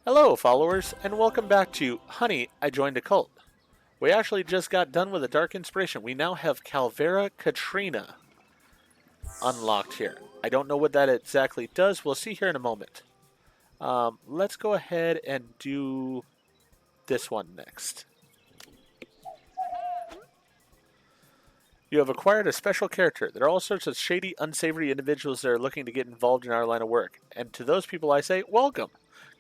Hello, followers, and welcome back to Honey, I Joined a Cult. We actually just got done with a Dark Inspiration. We now have Calvera Katrina unlocked here. I don't know what that exactly does. We'll see here in a moment. Let's go ahead and do this one next. You have acquired a special character. There are all sorts of shady, unsavory individuals that are looking to get involved in our line of work. And to those people I say, welcome.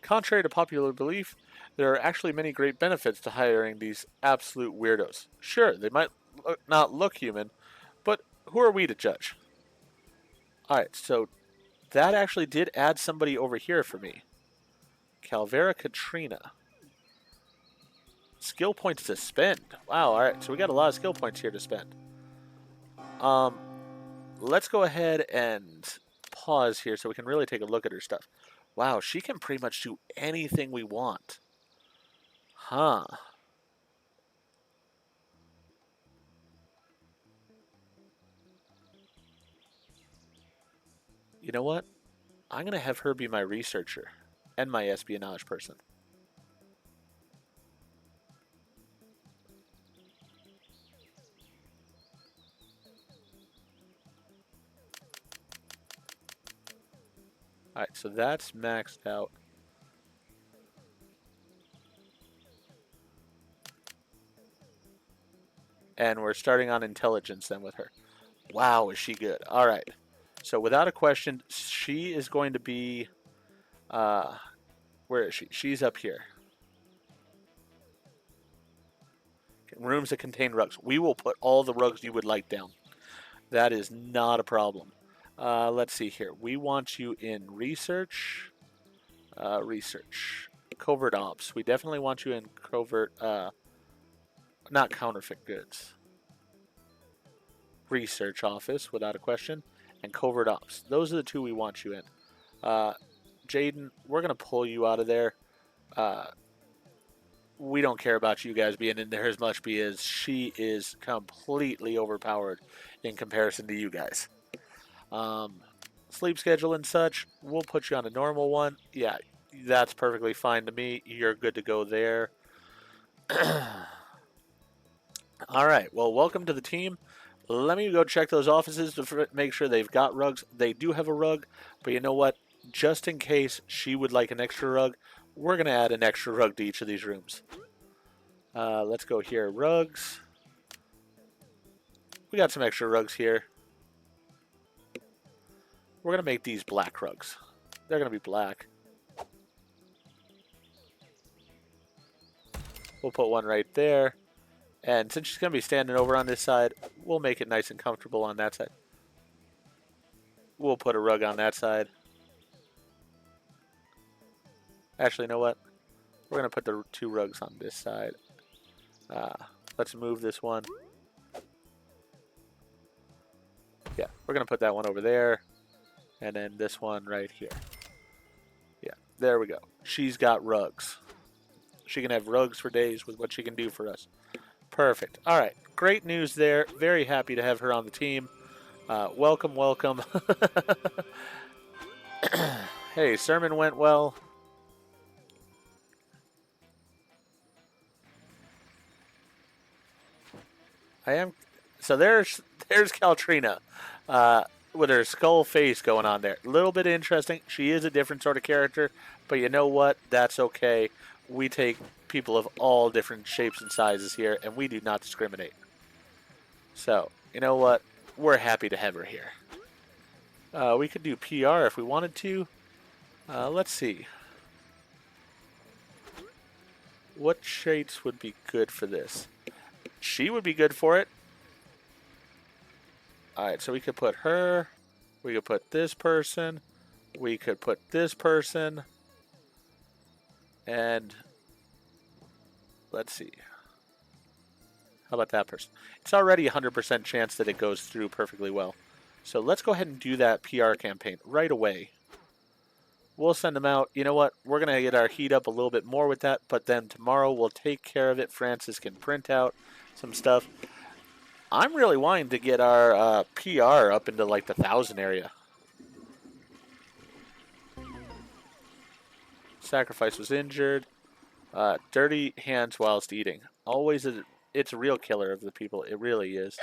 Contrary to popular belief, there are actually many great benefits to hiring these absolute weirdos. Sure, they might not look human, but who are we to judge? Alright, so that actually did add somebody over here for me. Calvera Katrina. Skill points to spend. Wow, alright, so we got a lot of skill points here to spend. Um, let's go ahead and pause here so we can really take a look at her stuff. Wow, she can pretty much do anything we want. Huh. You know what? I'm going to have her be my researcher and my espionage person. Alright, so that's maxed out. And we're starting on intelligence then with her. Wow, is she good. Alright. So without a question, she is going to be... where is she? She's up here. Rooms that contain rugs. We will put all the rugs you would like down. That is not a problem. Let's see here. We want you in research. Research. Covert ops. We definitely want you in covert... not counterfeit goods. Research office, without a question. And covert ops. Those are the two we want you in. Jaden, we're going to pull you out of there. We don't care about you guys being in there as much because she is completely overpowered in comparison to you guys. Sleep schedule and such, we'll put you on a normal one. Yeah, that's perfectly fine to me. You're good to go there. All right, well, welcome to the team. Let me go check those offices to make sure they've got rugs. They do have a rug, but you know what? Just in case she would like an extra rug, we're going to add an extra rug to each of these rooms. Let's go here. Rugs. We got some extra rugs here. We're going to make these black rugs. They're going to be black. We'll put one right there. And since she's going to be standing over on this side, we'll make it nice and comfortable on that side. We'll put a rug on that side. Actually, you know what? We're going to put the two rugs on this side. Let's move this one. Yeah, we're going to put that one over there. And then this one right here. Yeah, there we go. She's got rugs. She can have rugs for days with what she can do for us. Perfect. All right. Great news there. Very happy to have her on the team. Welcome, welcome. Hey, sermon went well. I am. So there's Caltrina, with her skull face going on there. A little bit interesting. She is a different sort of character, but you know what? That's okay. We take people of all different shapes and sizes here, and we do not discriminate. So, you know what? We're happy to have her here. We could do PR if we wanted to. Let's see. What traits would be good for this? She would be good for it. Alright, so we could put her. We could put this person. We could put this person. And let's see. How about that person? It's already a 100% chance that it goes through perfectly well. So let's go ahead and do that PR campaign right away. We'll send them out. You know what? We're going to get our heat up a little bit more with that, but then tomorrow we'll take care of it. Francis can print out some stuff. I'm really wanting to get our PR up into like the 1,000 area. Sacrifice was injured. Dirty hands whilst eating. Always, it's a real killer of the people. It really is.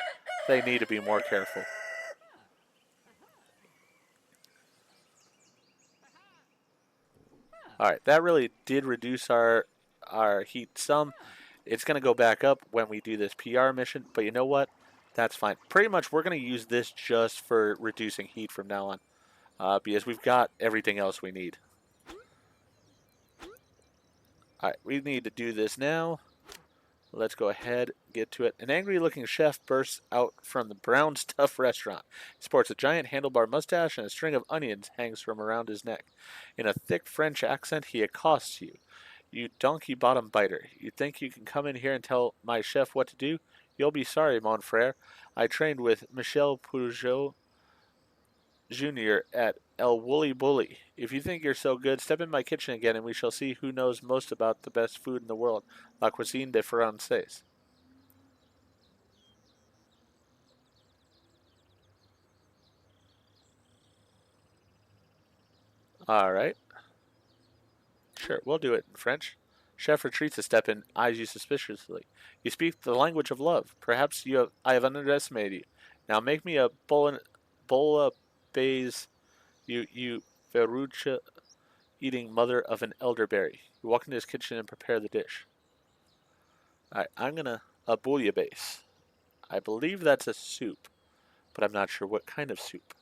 They need to be more careful. Alright, that really did reduce our heat some. It's going to go back up when we do this PR mission, but you know what? That's fine. Pretty much we're going to use this just for reducing heat from now on, because we've got everything else we need. Alright, we need to do this now. Let's go ahead, get to it. An angry-looking chef bursts out from the Brown Stuff restaurant. He sports a giant handlebar mustache and a string of onions hangs from around his neck. In a thick French accent, he accosts you. You donkey-bottom biter. You think you can come in here and tell my chef what to do? You'll be sorry, mon frere. I trained with Michel Peugeot Jr. at El Woolly Bully. If you think you're so good, step in my kitchen again and we shall see who knows most about the best food in the world. La cuisine de Français. Alright. Sure, we'll do it in French. Chef retreats a step and eyes you suspiciously. You speak the language of love. Perhaps I have underestimated you. Now make me a bolognese, you Ferruccia eating mother of an elderberry. You walk into his kitchen and prepare the dish. Alright, I'm gonna a bouillabaisse. I believe that's a soup, but I'm not sure what kind of soup.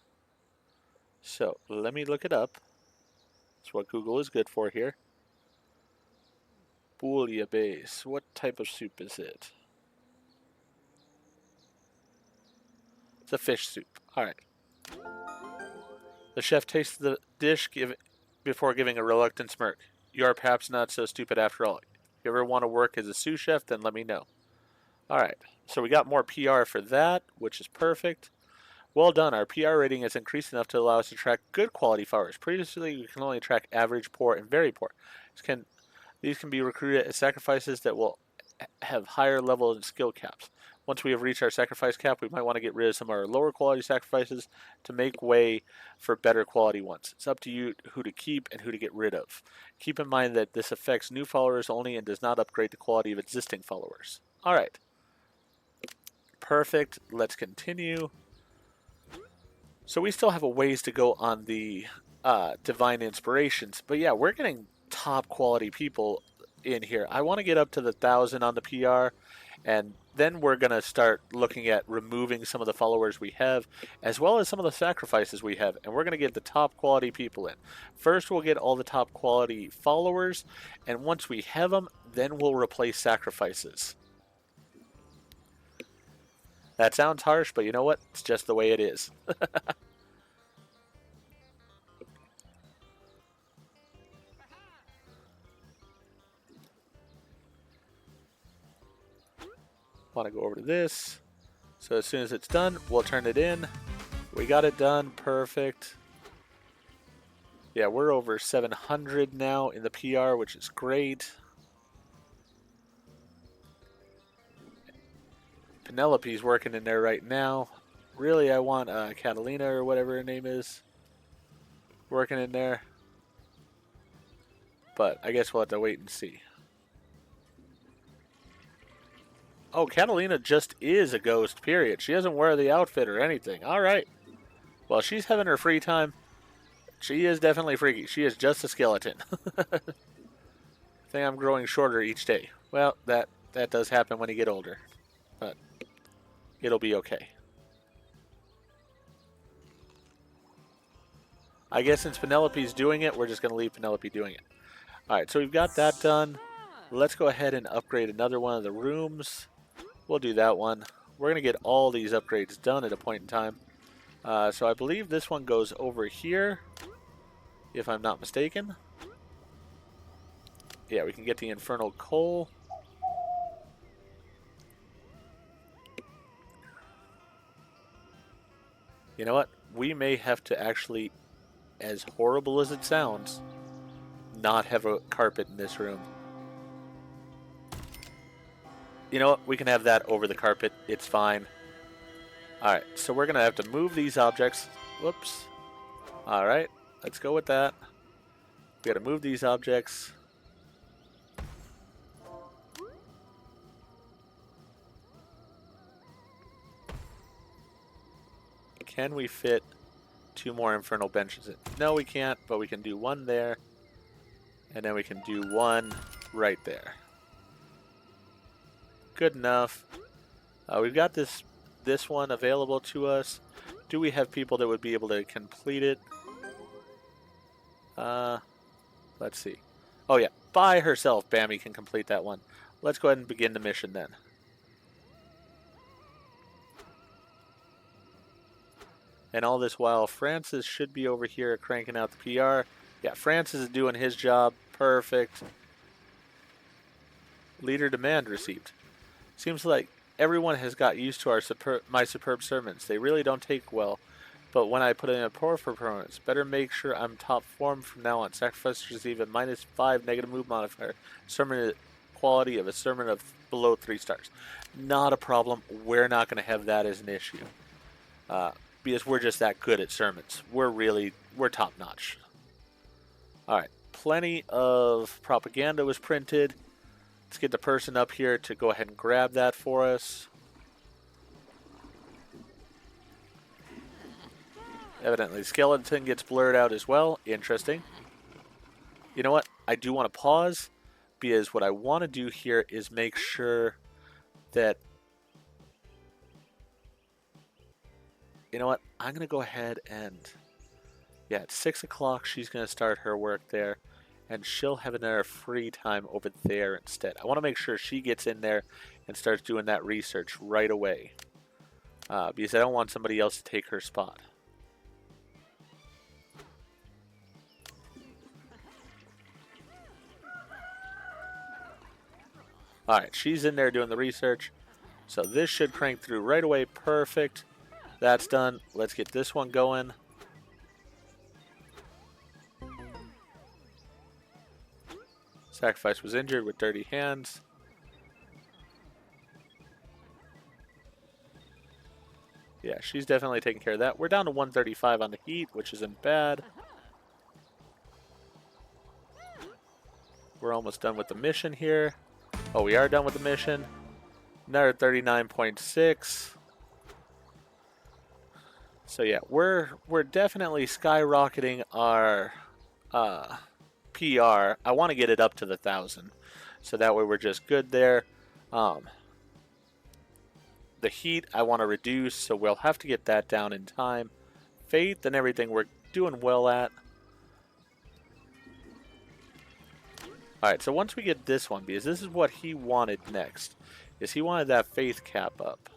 So let me look it up. That's what Google is good for here. Bouillabaisse. What type of soup is it? It's a fish soup. Alright. The chef tastes the dish before giving a reluctant smirk. You are perhaps not so stupid after all. If you ever want to work as a sous chef, then let me know. Alright. So we got more PR for that, which is perfect. Well done. Our PR rating has increased enough to allow us to track good quality followers. Previously, we can only track average, poor, and very poor. These can be recruited as sacrifices that will have higher level and skill caps. Once we have reached our sacrifice cap, we might want to get rid of some of our lower quality sacrifices to make way for better quality ones. It's up to you who to keep and who to get rid of. Keep in mind that this affects new followers only and does not upgrade the quality of existing followers. Alright. Perfect. Let's continue. So we still have a ways to go on the divine inspirations. But yeah, we're getting top quality people in here. I want to get up to the 1,000 on the PR, and then we're going to start looking at removing some of the followers we have, as well as some of the sacrifices we have, and we're going to get the top quality people in. First, we'll get all the top quality followers, and once we have them, then we'll replace sacrifices. That sounds harsh, but you know what? It's just the way it is. Want to go over to this. So as soon as it's done, we'll turn it in. We got it done. Perfect. Yeah, we're over 700 now in the PR, which is great. Penelope's working in there right now. Really, I want Catalina or whatever her name is working in there. But I guess we'll have to wait and see. Oh, Catalina just is a ghost, period. She doesn't wear the outfit or anything. Alright. Well, she's having her free time. She is definitely freaky. She is just a skeleton. I think I'm growing shorter each day. Well, that does happen when you get older. But it'll be okay. I guess since Penelope's doing it, we're just going to leave Penelope doing it. Alright, so we've got that done. Let's go ahead and upgrade another one of the rooms. We'll do that one. We're going to get all these upgrades done at a point in time. So I believe this one goes over here, if I'm not mistaken. Yeah, we can get the Infernal Coal. You know what? We may have to actually, as horrible as it sounds, not have a carpet in this room. You know what? We can have that over the carpet. It's fine. Alright, so we're going to have to move these objects. Whoops. Alright, let's go with that. We gotta move these objects. Can we fit 2 more infernal benches in? No, we can't, but we can do 1 there. And then we can do 1 right there. Good enough. We've got this one available to us. Do we have people that would be able to complete it? Let's see. Oh yeah, by herself, Bammy can complete that one. Let's go ahead and begin the mission then. And all this while, Francis should be over here cranking out the PR. Yeah, Francis is doing his job. Perfect. Leader demand received. Seems like everyone has got used to my superb sermons. They really don't take well. But when I put in a pour for performance, better make sure I'm top form from now on. Sacrifice receive a -5 negative mood modifier. Sermon quality of a sermon of below 3 stars. Not a problem. We're not going to have that as an issue. Because we're just that good at sermons. We're top notch. Alright, plenty of propaganda was printed. Let's get the person up here to go ahead and grab that for us. Evidently, skeleton gets blurred out as well. Interesting. You know what? I do want to pause, because what I want to do here is make sure that... You know what? I'm going to go ahead and... Yeah, at 6 o'clock, she's going to start her work there. And she'll have another free time over there instead. I want to make sure she gets in there and starts doing that research right away. Because I don't want somebody else to take her spot. Alright, she's in there doing the research. So this should crank through right away. Perfect. That's done. Let's get this one going. Sacrifice was injured with dirty hands. Yeah, she's definitely taking care of that. We're down to 135 on the heat, which isn't bad. We're almost done with the mission here. Oh, we are done with the mission. Another 39.6. So yeah, we're definitely skyrocketing our PR. I want to get it up to the 1,000, so that way we're just good there. The heat I want to reduce, so we'll have to get that down in time. Faith and everything we're doing well at. Alright, so once we get this one, because this is what he wanted next, is he wanted that faith cap up.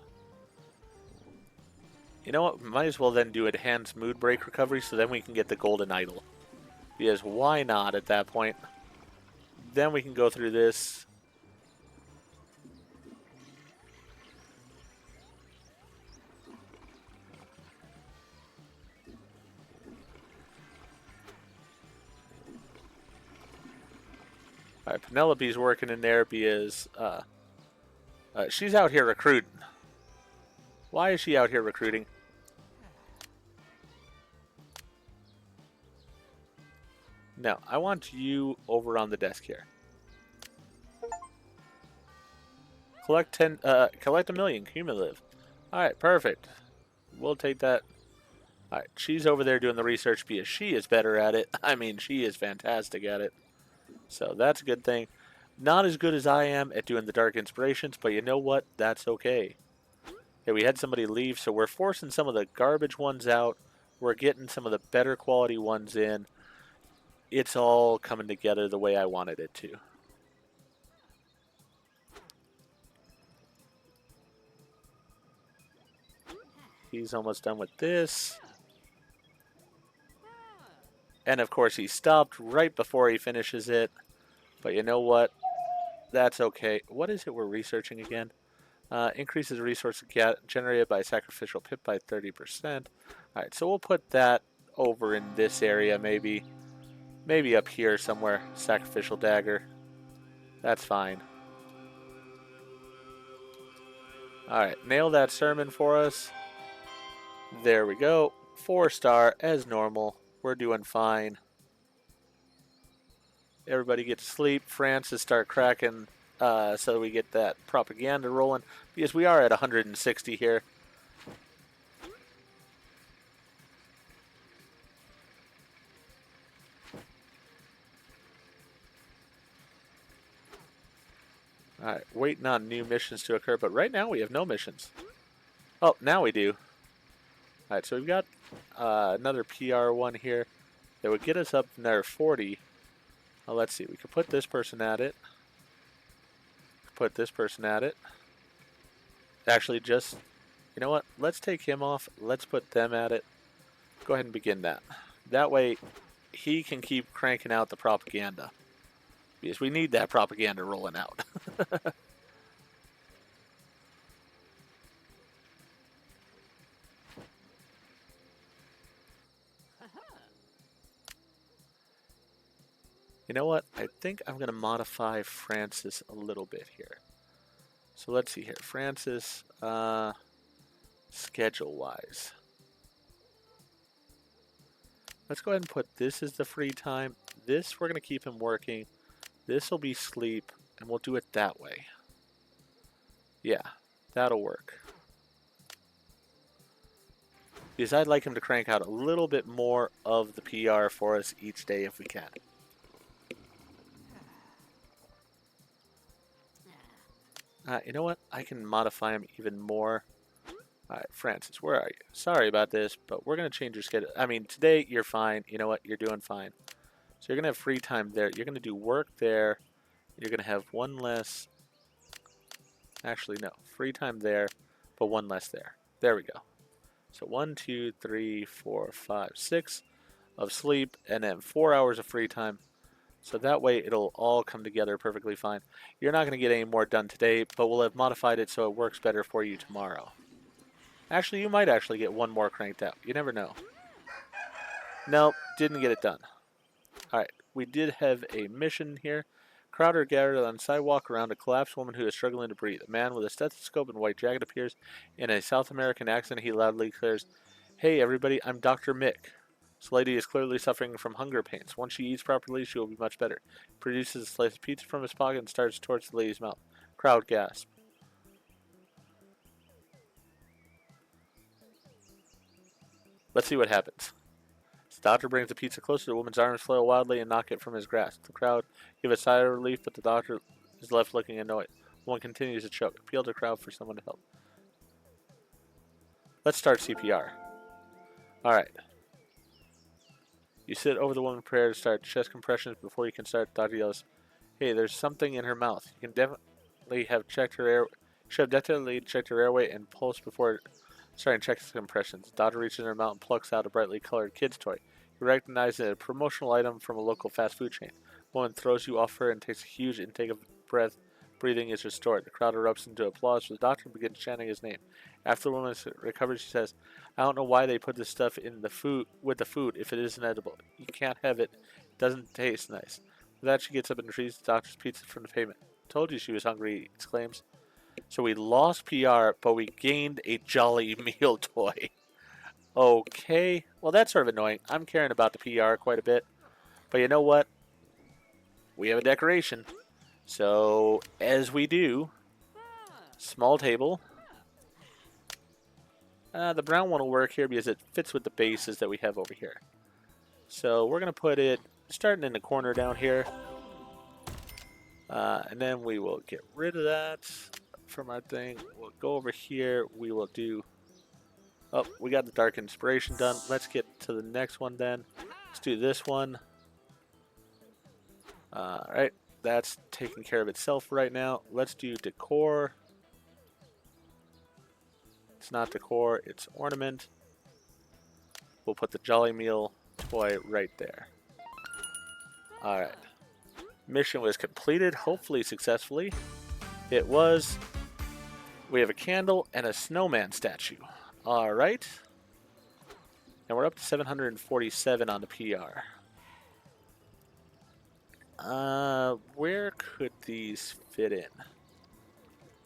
You know what, might as well then do enhanced mood break recovery, so then we can get the golden idol. Because why not at that point? Then we can go through this. Alright, Penelope's working in there because she's out here recruiting. Why is she out here recruiting? No, I want you over on the desk here. Collect 1 million cumulative. Alright, perfect. We'll take that. Alright, she's over there doing the research because she is better at it. I mean, she is fantastic at it. So that's a good thing. Not as good as I am at doing the dark inspirations, but you know what? That's okay. Okay, we had somebody leave, so we're forcing some of the garbage ones out. We're getting some of the better quality ones in. It's all coming together the way I wanted it to. He's almost done with this. And of course he stopped right before he finishes it. But you know what? That's okay. What is it we're researching again? Increases resources generated by sacrificial pit by 30%. Alright, so we'll put that over in this area maybe. Maybe up here somewhere. Sacrificial dagger. That's fine. Alright, nail that sermon for us. There we go. 4-star as normal. We're doing fine. Everybody get to sleep. Francis start cracking so we get that propaganda rolling. Because we are at 160 here. Alright, waiting on new missions to occur, but right now we have no missions. Oh, now we do. Alright, so we've got another PR one here that would get us up another 40. Well, let's see, we could put this person at it. Put this person at it. Actually, just, you know what? Let's take him off. Let's put them at it. Go ahead and begin that. That way, he can keep cranking out the propaganda. Because we need that propaganda rolling out. You know what? I think I'm going to modify Francis a little bit here. So let's see here. Francis, schedule-wise. Let's go ahead and put this as the free time. This, we're going to keep him working. This will be sleep, and we'll do it that way. Yeah, that'll work. Because I'd like him to crank out a little bit more of the PR for us each day if we can. You know what? I can modify him even more. Alright, Francis, where are you? Sorry about this, but we're going to change your schedule. I mean, today you're fine. You know what? You're doing fine. So you're going to have free time there. You're going to do work there. You're going to have one less. Actually, no. Free time there, but one less there. There we go. So 1, 2, 3, 4, 5, 6 of sleep, and then 4 hours of free time. So that way it'll all come together perfectly fine. You're not going to get any more done today, but we'll have modified it so it works better for you tomorrow. Actually, you might actually get one more cranked out. You never know. Nope, didn't get it done. Alright, we did have a mission here. Crowd gathered on the sidewalk around a collapsed woman who is struggling to breathe. A man with a stethoscope and white jacket appears. In a South American accent, he loudly declares, "Hey everybody, I'm Dr. Mick. This lady is clearly suffering from hunger pains. Once she eats properly, she will be much better." He produces a slice of pizza from his pocket and starts towards the lady's mouth. Crowd gasp. Let's see what happens. The doctor brings the pizza closer. The woman's arms flail wildly and knock it from his grasp. The crowd give a sigh of relief, but the doctor is left looking annoyed. The woman continues to choke. Appeal to the crowd for someone to help. Let's start CPR. Alright. You sit over the woman, prepare to start chest compressions before you can start. The doctor yells, "Hey, there's something in her mouth. You can definitely have checked her air. Should have definitely checked her airway and pulse before starting chest compressions." The doctor reaches in her mouth and plucks out a brightly colored kid's toy. You recognize it as a promotional item from a local fast food chain. The woman throws you off her and takes a huge intake of breath. Breathing is restored. The crowd erupts into applause for the doctor and begins chanting his name. After the woman recovers, she says, "I don't know why they put this stuff in the food with the food if it isn't edible. You can't have it. It doesn't taste nice." With that, she gets up and retrieves the doctor's pizza from the pavement. "Told you she was hungry," he exclaims. So we lost PR, but we gained a Jolly Meal toy. Okay. Well, that's sort of annoying. I'm caring about the PR quite a bit. But you know what? We have a decoration. So, as we do, small table. The brown one will work here because it fits with the bases that we have over here. So, we're going to put it starting in the corner down here. And then we will get rid of that from our thing. We'll go over here. We will do... Oh, we got the Dark Inspiration done. Let's get to the next one then. Let's do this one. Alright, that's taking care of itself right now. Let's do decor. It's not decor, it's ornament. We'll put the Jolly Meal toy right there. Alright. Mission was completed, hopefully successfully. It was. We have a candle and a snowman statue. Alright. And we're up to 747 on the PR. Where could these fit in?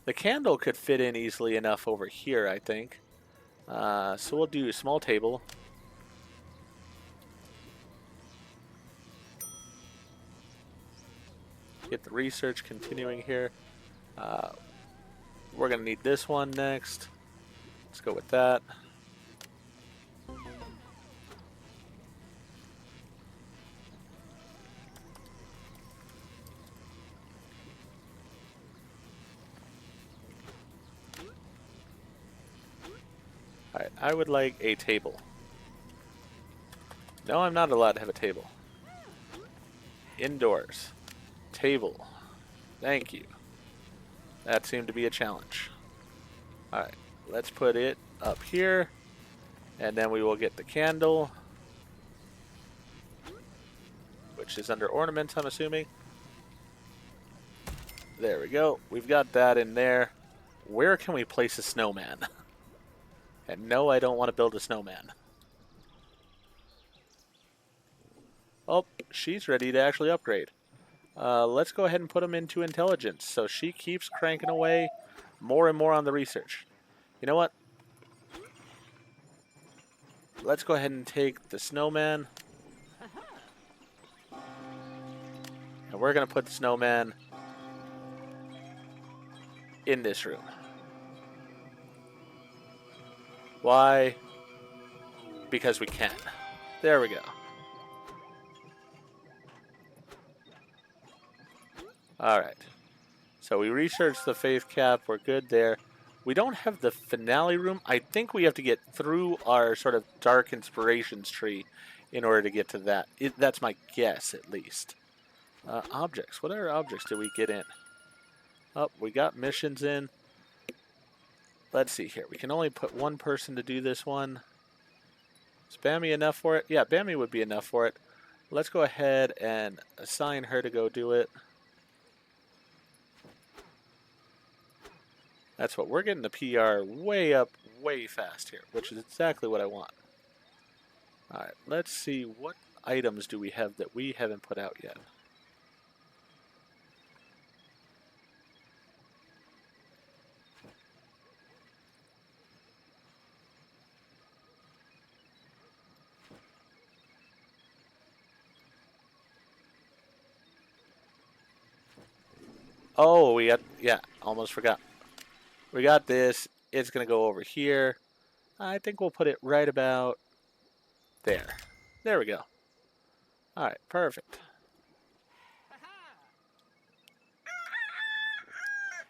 The candle could fit in easily enough over here, I think. So we'll do a small table. Get the research continuing here. We're going to need this one next. Let's go with that. Alright, I would like a table. No, I'm not allowed to have a table. Indoors. Table. Thank you. That seemed to be a challenge. Alright, let's put it up here. And then we will get the candle, which is under ornaments, I'm assuming. There we go. We've got that in there. Where can we place a snowman? And no, I don't want to build a snowman. Oh, she's ready to actually upgrade. Let's go ahead and put them into intelligence. So she keeps cranking away more and more on the research. You know what? Let's go ahead and take the snowman. And we're going to put the snowman in this room. Why? Because we can. There we go. Alright. So we researched the faith cap. We're good there. We don't have the finale room. I think we have to get through our sort of dark inspirations tree in order to get to that. That's my guess, at least. Objects. What other objects did we get in? Oh, we got missions in. Let's see here. We can only put one person to do this one. Is Bammy enough for it? Yeah, Bammy would be enough for it. Let's go ahead and assign her to go do it. That's what we're getting the PR way up, way fast here, which is exactly what I want. Alright, let's see what items do we have that we haven't put out yet. Oh, we got, yeah, almost forgot. We got this. It's going to go over here. I think we'll put it right about there. There we go. Alright, perfect.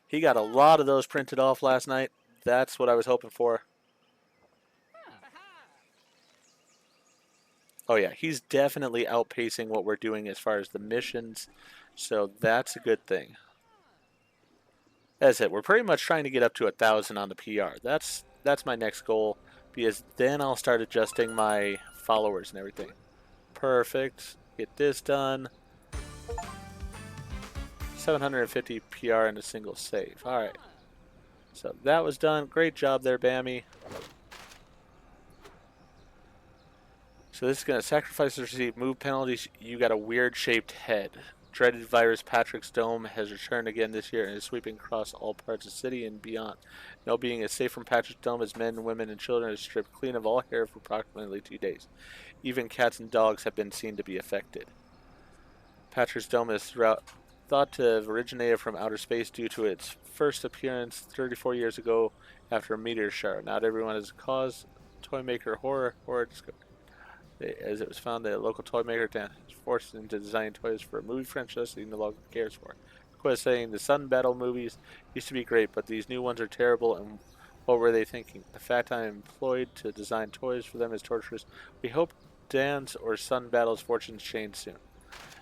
He got a lot of those printed off last night. That's what I was hoping for. Oh yeah, he's definitely outpacing what we're doing as far as the missions. So that's a good thing. That's it. We're pretty much trying to get up to 1,000 on the PR. That's my next goal, because then I'll start adjusting my followers and everything. Perfect. Get this done. 750 PR in a single save. Alright. So that was done. Great job there, Bammy. So this is going to sacrifice to receive move penalties. You got a weird shaped head. Dreaded virus Patrick's Dome has returned again this year and is sweeping across all parts of the city and beyond. No being is safe from Patrick's Dome as men, women, and children are stripped clean of all hair for approximately 2 days. Even cats and dogs have been seen to be affected. Patrick's Dome is thought to have originated from outer space due to its first appearance 34 years ago after a meteor shower. Not everyone is a cause. Toy maker horror discovered. As it was found that a local toy maker was forced into designing toys for a movie franchise he no longer cares for. Quest saying the Sun Battle movies used to be great, but these new ones are terrible, and what were they thinking? The fact I'm employed to design toys for them is torturous. We hope Dan's or Sun Battle's fortunes change soon.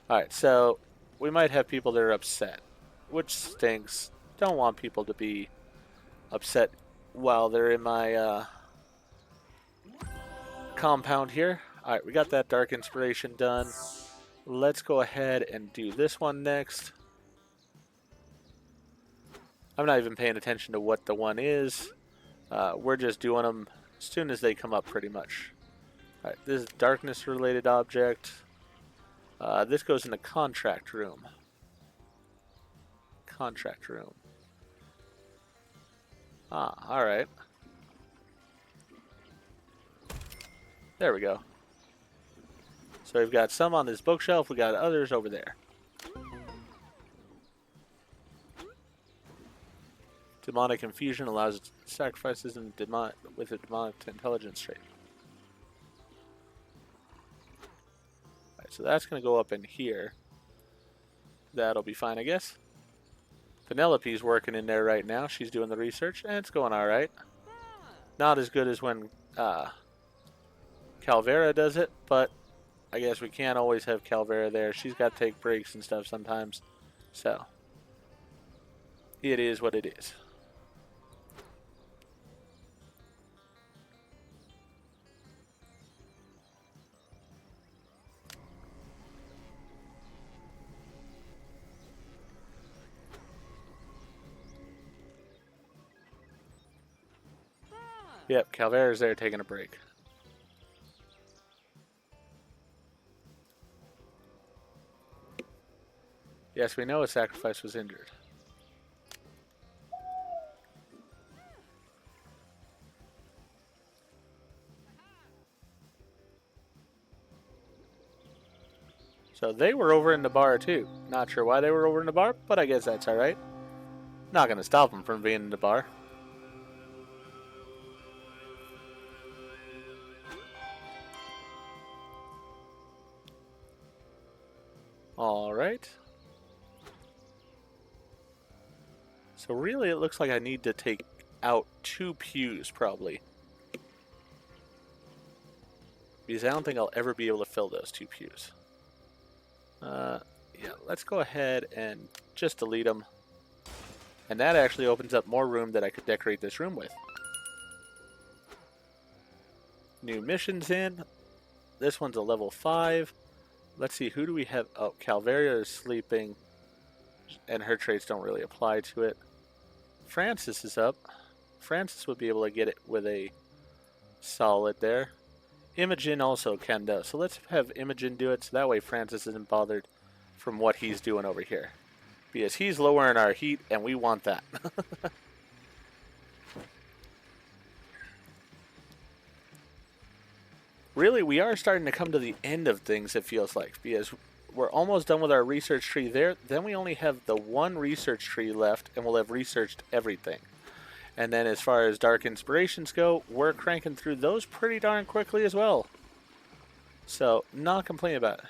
Alright, so we might have people that are upset, which stinks. Don't want people to be upset while they're in my compound here. Alright, we got that Dark Inspiration done. Let's go ahead and do this one next. I'm not even paying attention to what the one is. We're just doing them as soon as they come up, pretty much. Alright, this is darkness-related object. This goes in the contract room. Contract room. Ah, alright. There we go. So we've got some on this bookshelf, we got others over there. Demonic infusion allows sacrifices and with a demonic intelligence trait. Alright, so that's going to go up in here. That'll be fine, I guess. Penelope's working in there right now. She's doing the research, and it's going alright. Not as good as when Calvera does it, but I guess we can't always have Calvera there. She's got to take breaks and stuff sometimes. So, it is what it is. Yep, Calvera's there taking a break. Yes, we know a sacrifice was injured. So they were over in the bar too. Not sure why they were over in the bar, but I guess that's alright. Not going to stop them from being in the bar. Alright. So really it looks like I need to take out 2 pews probably. Because I don't think I'll ever be able to fill those 2 pews. Yeah, let's go ahead and just delete them. And that actually opens up more room that I could decorate this room with. New missions in. This one's a level 5. Let's see, who do we have? Oh, Calvaria is sleeping. And her traits don't really apply to it. Francis is up. Francis would be able to get it with a solid there. Imogen also can though. So let's have Imogen do it so that way Francis isn't bothered from what he's doing over here. Because he's lowering our heat and we want that. Really, we are starting to come to the end of things, it feels like. Because we're almost done with our research tree there. Then we only have the 1 research tree left and we'll have researched everything. And then as far as Dark Inspirations go, we're cranking through those pretty darn quickly as well. So, not complaining about it.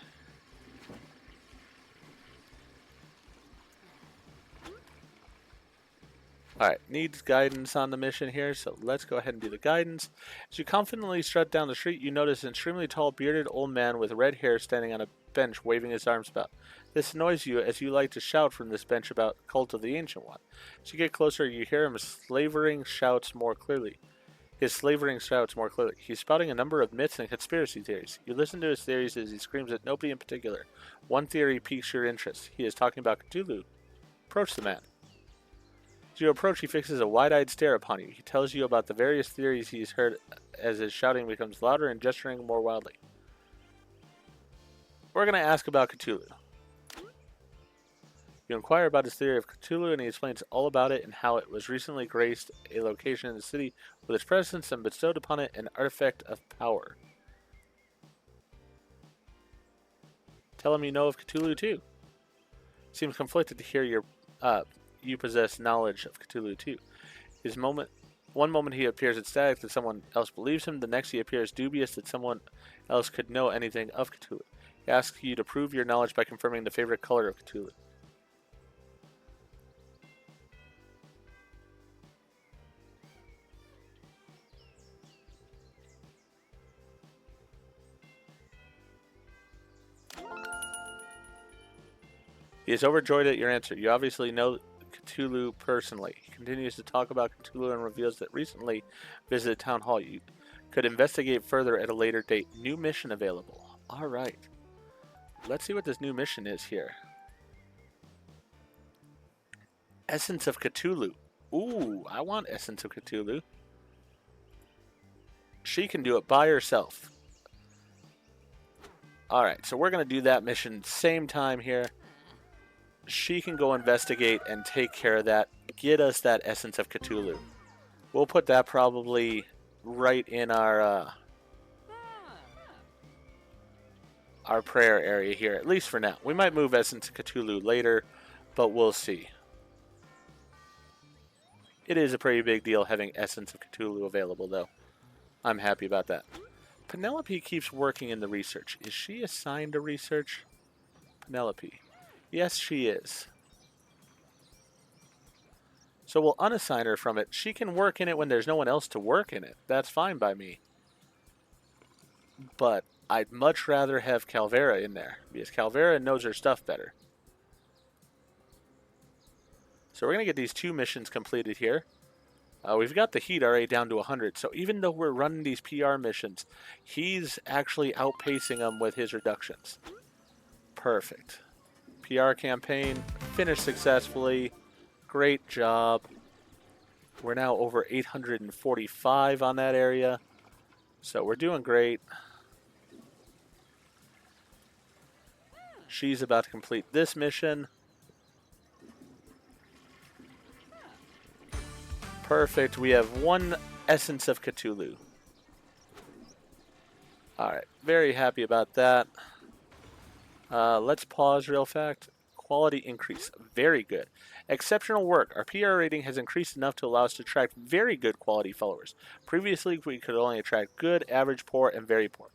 Alright, needs guidance on the mission here, so let's go ahead and do the guidance. As you confidently strut down the street, you notice an extremely tall, bearded old man with red hair standing on a bench waving his arms about. This annoys you as you like to shout from this bench about Cult of the Ancient One. As you get closer, you hear him slavering shouts more clearly. He's spouting a number of myths and conspiracy theories. You listen to his theories as he screams at nobody in particular. One theory piques your interest. He is talking about Cthulhu. Approach the man. As you approach, he fixes a wide-eyed stare upon you. He tells you about the various theories he's heard as his shouting becomes louder and gesturing more wildly. We're going to ask about Cthulhu. You inquire about his theory of Cthulhu, and he explains all about it and how it was recently graced a location in the city with its presence and bestowed upon it an artifact of power. Tell him you know of Cthulhu too. Seems conflicted to hear you possess knowledge of Cthulhu too. One moment he appears ecstatic that someone else believes him, the next he appears dubious that someone else could know anything of Cthulhu. He asks you to prove your knowledge by confirming the favorite color of Cthulhu. He is overjoyed at your answer. You obviously know Cthulhu personally. He continues to talk about Cthulhu and reveals that recently visited Town Hall. You could investigate further at a later date. New mission available. Alright. Let's see what this new mission is here. Essence of Cthulhu. Ooh, I want Essence of Cthulhu. She can do it by herself. Alright, so we're going to do that mission same time here. She can go investigate and take care of that. Get us that Essence of Cthulhu. We'll put that probably right in our prayer area here, at least for now. We might move Essence of Cthulhu later, but we'll see. It is a pretty big deal having Essence of Cthulhu available, though. I'm happy about that. Penelope keeps working in the research. Is she assigned to research? Penelope. Yes, she is. So we'll unassign her from it. She can work in it when there's no one else to work in it. That's fine by me. But I'd much rather have Calvera in there, because Calvera knows her stuff better. So we're going to get these 2 missions completed here. We've got the heat already down to 100, so even though we're running these PR missions, he's actually outpacing them with his reductions. Perfect. PR campaign finished successfully. Great job. We're now over 845 on that area, so we're doing great. She's about to complete this mission. Perfect. We have 1 Essence of Cthulhu. Alright, very happy about that. Let's pause real fast. Quality increase. Very good. Exceptional work. Our PR rating has increased enough to allow us to attract very good quality followers. Previously, we could only attract good, average, poor, and very poor.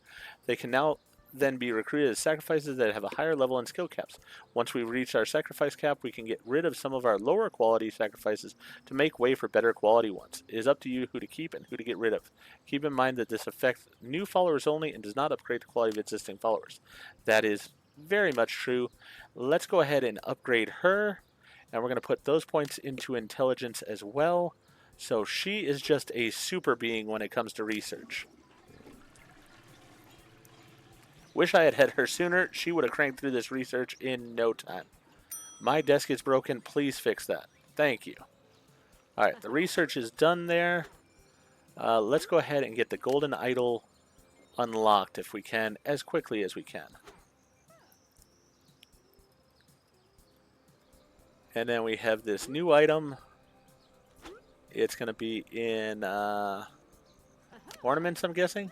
They can now then be recruited as sacrifices that have a higher level and skill caps. Once we reach our sacrifice cap, we can get rid of some of our lower quality sacrifices to make way for better quality ones. It is up to you who to keep and who to get rid of. Keep in mind that this affects new followers only and does not upgrade the quality of existing followers. That is very much true. Let's go ahead and upgrade her, and we're going to put those points into intelligence as well. So she is just a super being when it comes to research. Wish I had had her sooner. She would have cranked through this research in no time. My desk is broken. Please fix that. Thank you. Alright, the research is done there. Let's go ahead and get the golden idol unlocked if we can, as quickly as we can. And then we have this new item. It's going to be in ornaments, I'm guessing.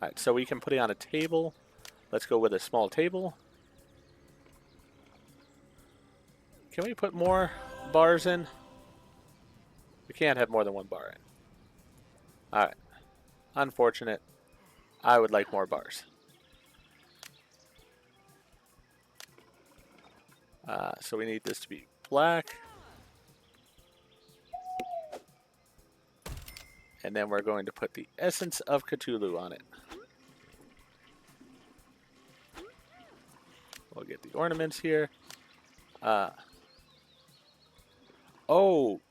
Alright, so we can put it on a table. Let's go with a small table. Can we put more bars in? We can't have more than 1 bar in. Alright. Unfortunate. I would like more bars. So we need this to be black. And then we're going to put the Essence of Cthulhu on it. We'll get the ornaments here. Oh,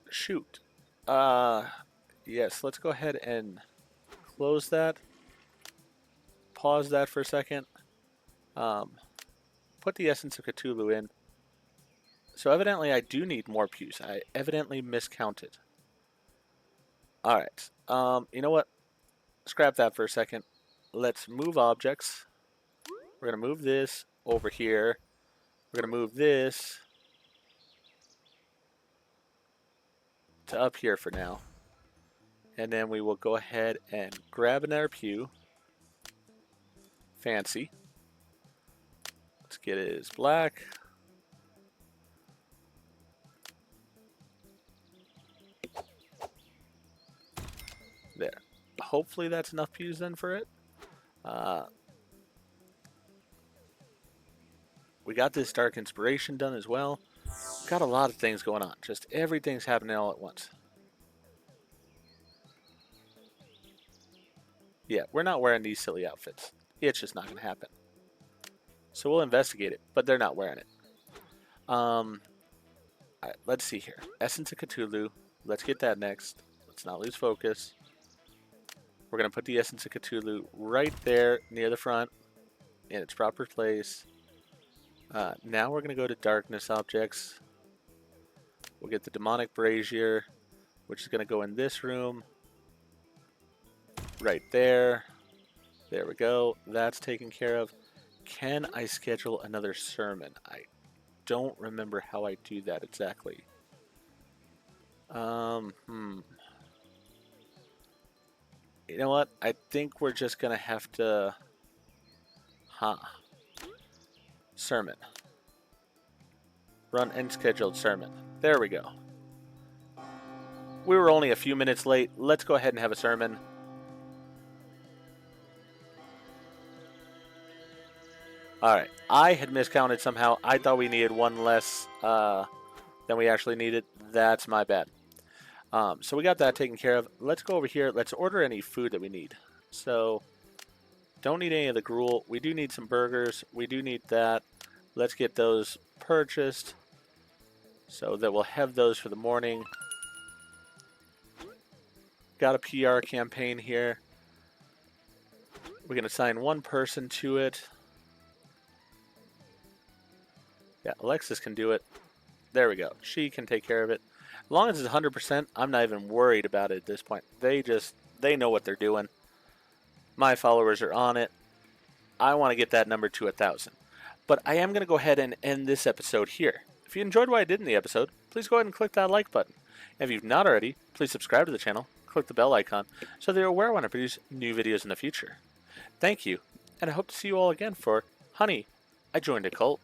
shoot. Yes, let's go ahead and close that. Pause that for a second. Put the Essence of Cthulhu in. So evidently I do need more pews. I evidently miscounted. Alright. You know what? Scrap that for a second. Let's move objects. We're going to move this over here. We're going to move this to up here for now. And then we will go ahead and grab another pew. Fancy. Let's get it as black. There. Hopefully that's enough pews then for it. We got this Dark Inspiration done as well. Got a lot of things going on. Just everything's happening all at once. Yeah, we're not wearing these silly outfits. It's just not going to happen. So we'll investigate it, but they're not wearing it. Alright, let's see here. Essence of Cthulhu. Let's get that next. Let's not lose focus. We're going to put the Essence of Cthulhu right there near the front in its proper place. Now we're going to go to Darkness Objects. We'll get the Demonic Brazier, which is going to go in this room. Right there. There we go. That's taken care of. Can I schedule another sermon? I don't remember how I do that exactly. You know what? I think we're just going to have to... Sermon. Run unscheduled sermon. There we go. We were only a few minutes late. Let's go ahead and have a sermon. Alright, I had miscounted somehow. I thought we needed one less than we actually needed. That's my bad. So we got that taken care of. Let's go over here. Let's order any food that we need. So, don't need any of the gruel. We do need some burgers. We do need that. Let's get those purchased so that we'll have those for the morning. Got a PR campaign here. We're going to assign one person to it. Yeah, Alexis can do it. There we go. She can take care of it. As long as it's 100%, I'm not even worried about it at this point. They know what they're doing. My followers are on it. I want to get that number to 1,000. But I am going to go ahead and end this episode here. If you enjoyed what I did in the episode, please go ahead and click that like button. And if you've not already, please subscribe to the channel, click the bell icon, so that you're aware when I produce new videos in the future. Thank you, and I hope to see you all again for Honey, I Joined a Cult.